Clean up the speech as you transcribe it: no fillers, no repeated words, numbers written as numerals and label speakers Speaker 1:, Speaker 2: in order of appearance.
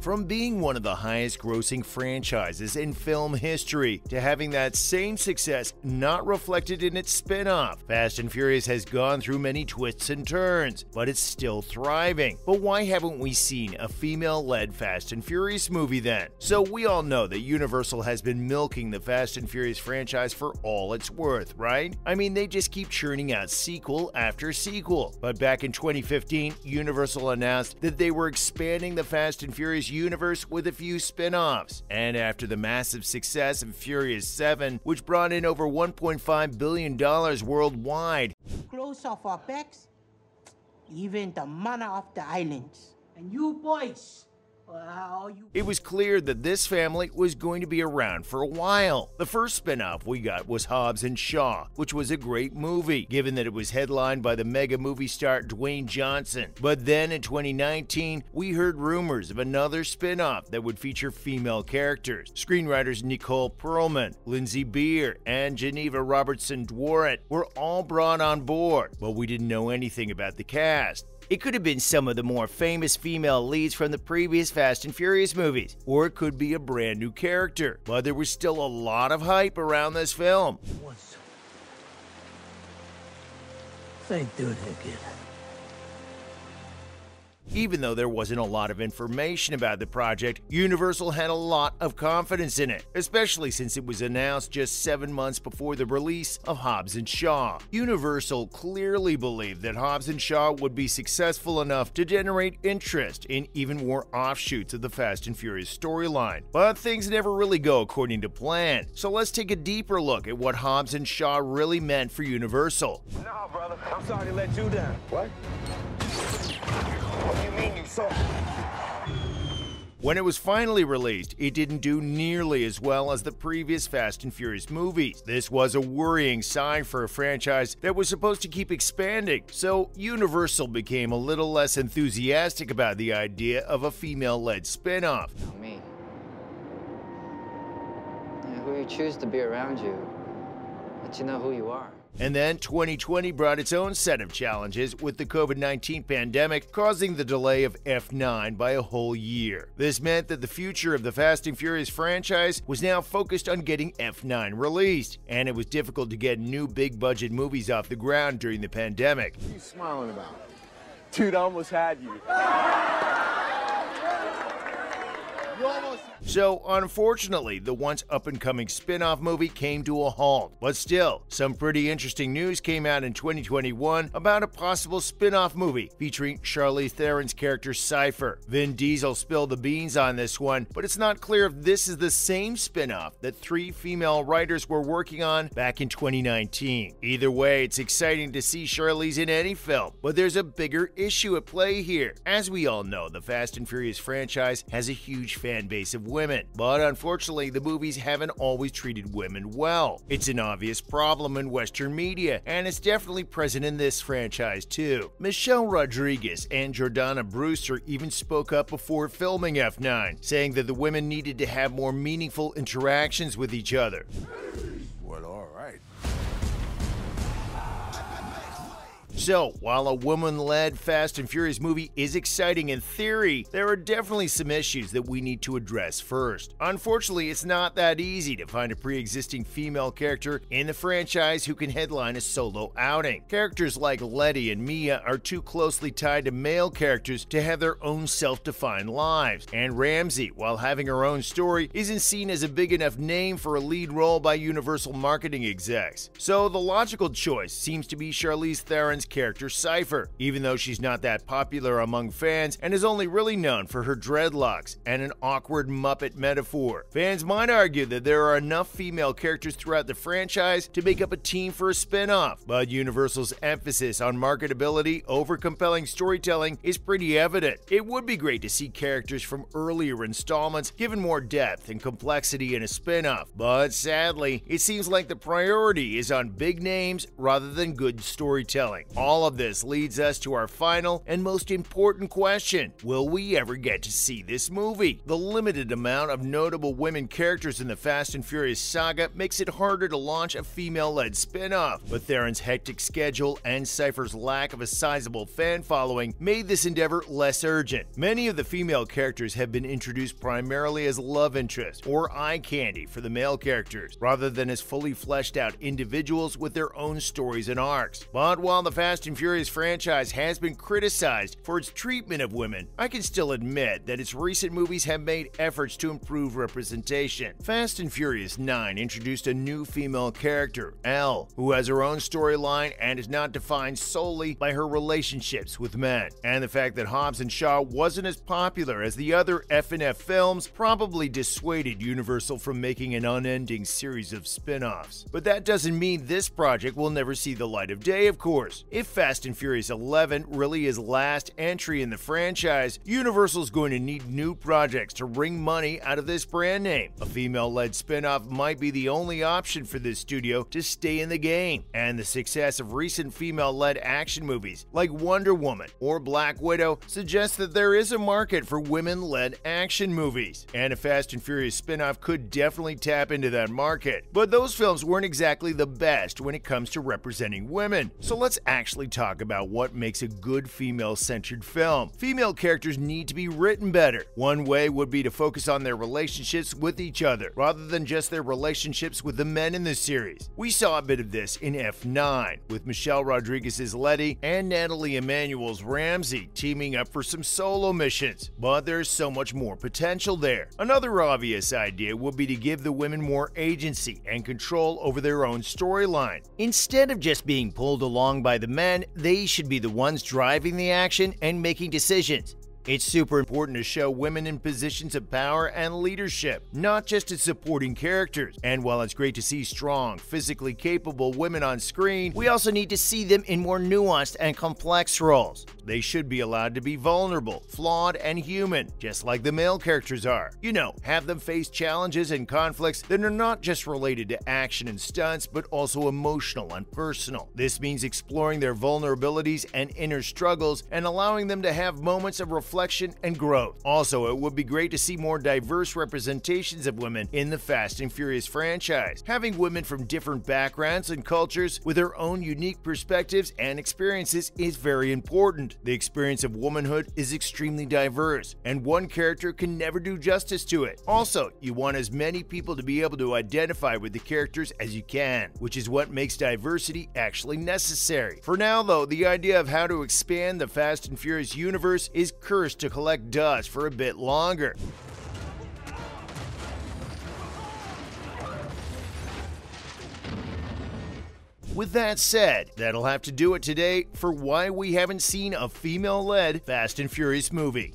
Speaker 1: From being one of the highest grossing franchises in film history to having that same success not reflected in its spin-off, Fast and Furious has gone through many twists and turns, but it's still thriving. But why haven't we seen a female-led Fast and Furious movie then? So we all know that Universal has been milking the Fast and Furious franchise for all it's worth, right? I mean, they just keep churning out sequel after sequel. But back in 2015, Universal announced that they were expanding the Fast and Furious universe with a few spin-offs. And after the massive success of Furious 7, which brought in over $1.5 billion worldwide,
Speaker 2: close off our backs, even the manner of the islands. And you boys,
Speaker 1: it was clear that this family was going to be around for a while. The first spin-off we got was Hobbs & Shaw, which was a great movie, given that it was headlined by the mega movie star Dwayne Johnson. But then in 2019, we heard rumors of another spin-off that would feature female characters. Screenwriters Nicole Perlman, Lindsay Beer, and Geneva Robertson Dworet were all brought on board, but we didn't know anything about the cast. It could have been some of the more famous female leads from the previous Fast and Furious movies, or it could be a brand new character, but there was still a lot of hype around this film.
Speaker 2: Thank do it again.
Speaker 1: Even though there wasn't a lot of information about the project, Universal had a lot of confidence in it, especially since it was announced just 7 months before the release of Hobbs & Shaw. Universal clearly believed that Hobbs & Shaw would be successful enough to generate interest in even more offshoots of the Fast and Furious storyline. But things never really go according to plan, so let's take a deeper look at what Hobbs & Shaw really meant for Universal.
Speaker 3: No, brother, I'm sorry to let you down. What? What do you mean you saw?
Speaker 1: When it was finally released, it didn't do nearly as well as the previous Fast and Furious movies. This was a worrying sign for a franchise that was supposed to keep expanding, so Universal became a little less enthusiastic about the idea of a female-led spin-off.
Speaker 4: Me. Yeah, who you choose to be around you, let you know who you are.
Speaker 1: And then 2020 brought its own set of challenges, with the COVID-19 pandemic causing the delay of F9 by a whole year. This meant that the future of the Fast and Furious franchise was now focused on getting F9 released, and it was difficult to get new big-budget movies off the ground during the pandemic.
Speaker 3: What are you smiling about? Dude, I almost had you.
Speaker 1: So, unfortunately, the once up-and-coming spin-off movie came to a halt. But still, some pretty interesting news came out in 2021 about a possible spin-off movie featuring Charlize Theron's character Cypher. Vin Diesel spilled the beans on this one, but it's not clear if this is the same spin-off that 3 female writers were working on back in 2019. Either way, it's exciting to see Charlize in any film, but there's a bigger issue at play here. As we all know, the Fast and Furious franchise has a huge fan base of women, but unfortunately the movies haven't always treated women well. It's an obvious problem in Western media, and it's definitely present in this franchise too. Michelle Rodriguez and Jordana Brewster even spoke up before filming F9, saying that the women needed to have more meaningful interactions with each other.
Speaker 3: Well, all right.
Speaker 1: So, while a woman-led Fast and Furious movie is exciting in theory, there are definitely some issues that we need to address first. Unfortunately, it's not that easy to find a pre-existing female character in the franchise who can headline a solo outing. Characters like Letty and Mia are too closely tied to male characters to have their own self-defined lives, and Ramsey, while having her own story, isn't seen as a big enough name for a lead role by Universal marketing execs. So the logical choice seems to be Charlize Theron's character Cypher, even though she's not that popular among fans and is only really known for her dreadlocks and an awkward Muppet metaphor. Fans might argue that there are enough female characters throughout the franchise to make up a team for a spin-off, but Universal's emphasis on marketability over compelling storytelling is pretty evident. It would be great to see characters from earlier installments given more depth and complexity in a spin-off, but sadly, it seems like the priority is on big names rather than good storytelling. All of this leads us to our final and most important question. Will we ever get to see this movie? The limited amount of notable women characters in the Fast and Furious saga makes it harder to launch a female-led spin-off, but Theron's hectic schedule and Cypher's lack of a sizable fan following made this endeavor less urgent. Many of the female characters have been introduced primarily as love interests or eye candy for the male characters, rather than as fully fleshed out individuals with their own stories and arcs. But while the Fast and Furious franchise has been criticized for its treatment of women, I can still admit that its recent movies have made efforts to improve representation. Fast and Furious 9 introduced a new female character, Elle, who has her own storyline and is not defined solely by her relationships with men. And the fact that Hobbs and Shaw wasn't as popular as the other F&F films probably dissuaded Universal from making an unending series of spin-offs. But that doesn't mean this project will never see the light of day, of course. If Fast and Furious 11 really is last entry in the franchise, Universal's going to need new projects to wring money out of this brand name. A female-led spin-off might be the only option for this studio to stay in the game, and the success of recent female-led action movies like Wonder Woman or Black Widow suggests that there is a market for women-led action movies, and a Fast and Furious spin-off could definitely tap into that market. But those films weren't exactly the best when it comes to representing women, so let's actually talk about what makes a good female-centered film. Female characters need to be written better. One way would be to focus on their relationships with each other, rather than just their relationships with the men in the series. We saw a bit of this in F9, with Michelle Rodriguez's Letty and Natalie Emmanuel's Ramsey teaming up for some solo missions, but there's so much more potential there. Another obvious idea would be to give the women more agency and control over their own storyline. Instead of just being pulled along by the men, they should be the ones driving the action and making decisions. It's super important to show women in positions of power and leadership, not just as supporting characters. And while it's great to see strong, physically capable women on screen, we also need to see them in more nuanced and complex roles. They should be allowed to be vulnerable, flawed, and human, just like the male characters are. You know, have them face challenges and conflicts that are not just related to action and stunts, but also emotional and personal. This means exploring their vulnerabilities and inner struggles and allowing them to have moments of reflection and growth. Also, it would be great to see more diverse representations of women in the Fast and Furious franchise. Having women from different backgrounds and cultures with their own unique perspectives and experiences is very important. The experience of womanhood is extremely diverse, and one character can never do justice to it. Also, you want as many people to be able to identify with the characters as you can, which is what makes diversity actually necessary. For now, though, the idea of how to expand the Fast and Furious universe is cursed to collect dust for a bit longer. With that said, that'll have to do it today for why we haven't seen a female-led Fast and Furious movie.